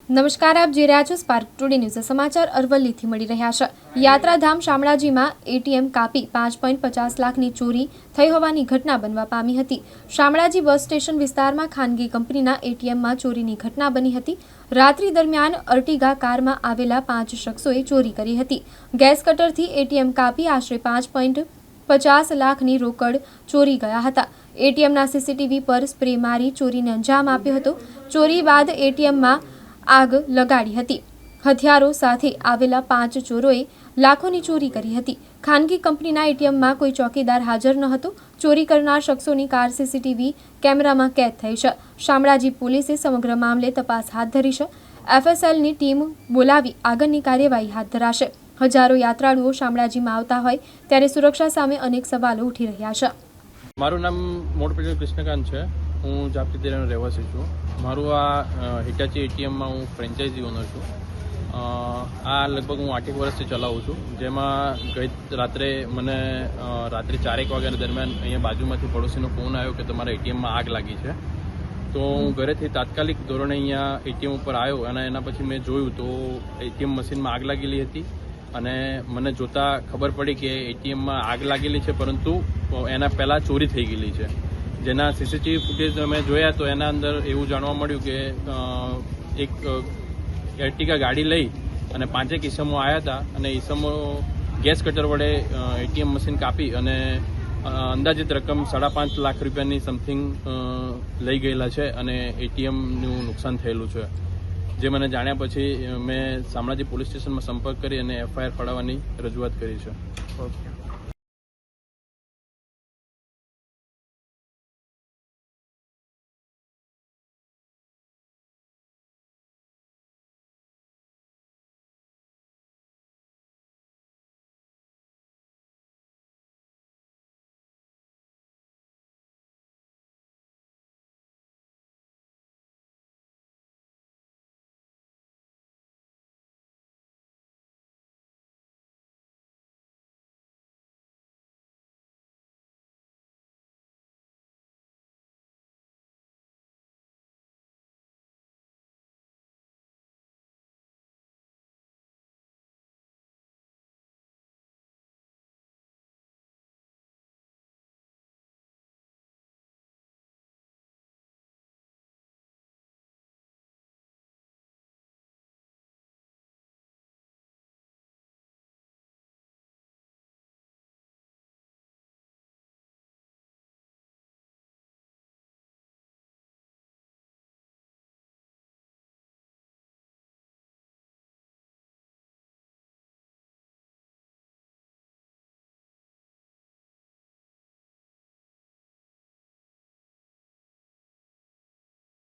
નમસ્કાર, આપ જોઈ રહ્યા છો સ્પાર્ક ટુડે ન્યૂઝ. સમાચાર અરવલ્લીથી મળી રહ્યા છે. યાત્રાધામ શામળાજીમાં એટીએમ કાપી 5.50 લાખની ચોરી થઈ હોવાની ઘટના બનવા પામી હતી. શામળાજી બસ સ્ટેશન વિસ્તારમાં ખાનગી કંપનીના એટીએમમાં ચોરીની ઘટના બની હતી. રાત્રિ દરમિયાન અર્ટિગા કારમાં આવેલા 5 શખ્સોએ ચોરી કરી હતી. ગેસ કટરથી એટીએમ કાપી આશરે 5.50 લાખની રોકડ ચોરી ગયા હતા. એટીએમના સીસીટીવી પર સ્પ્રે મારી ચોરીને અંજામ આપ્યો હતો. ચોરી બાદ એટીએમમાં આગ લગાડી હતી. હથિયારો સાથે આવેલા 5 ચોરોએ લાખોની ચોરી કરી હતી. ખાનગી કંપનીના એટીએમમાં કોઈ ચોકીદાર હાજર ન હતો. ચોરી કરનાર શખ્સોની કાર સીસીટીવી કેમેરામાં કેદ થઈ છે. શામળાજી પોલીસે સમગ્ર મામલે તપાસ હાથ ધરી છે. એફએસએલની ટીમ બોલાવી આગળની કાર્યવાહી હાથ ધરાશે. હજારો યાત્રાળુઓ શામળાજીમાં આવતા હોય ત્યારે સુરક્ષા સામે અનેક સવાલો ઉઠી રહ્યા છે. મારું નામ મોડ પટેલ કૃષ્ણકાંત છે. હું જાપતી દેરાનો રહેવાસી છું. મારું આ હિટાચી એટીએમમાં હું ફ્રેન્ચાઇઝી ઓનર છું. આ લગભગ હું 8 વર્ષથી ચલાવું છું. જેમાં ગઈ રાત્રે મને રાત્રે 4 વાગ્યા દરમિયાન અહીંયા બાજુમાંથી પડોશીનો ફોન આવ્યો કે તમારા એટીએમમાં આગ લાગી છે. તો હું ઘરેથી તાત્કાલિક ધોરણે અહીંયા એટીએમ ઉપર આવ્યો અને એના પછી મેં જોયું તો એટીએમ મશીનમાં આગ લાગેલી હતી અને મને જોતાં ખબર પડી કે એટીએમમાં આગ લાગેલી છે, પરંતુ એના પહેલાં ચોરી થઈ ગયેલી છે. જેના સીસીટીવી ફૂટેજ અમે જોયા તો એના અંદર એવું જાણવા મળ્યું કે એક એર્ટિગા ગાડી લઈ અને 5 ઈસમો આવ્યા હતા અને ઈસમો ગેસ કટર વડે એટીએમ મશીન કાપી અને અંદાજિત રકમ 5.5 લાખ રૂપિયાની સમથિંગ લઈ ગયેલા છે અને એટીએમનું નુકસાન થયેલું છે. જે મને જાણ્યા પછી મેં શામળાજી પોલીસ સ્ટેશનમાં સંપર્ક કરી અને એફઆઈઆર ફાળવવાની રજૂઆત કરી છે.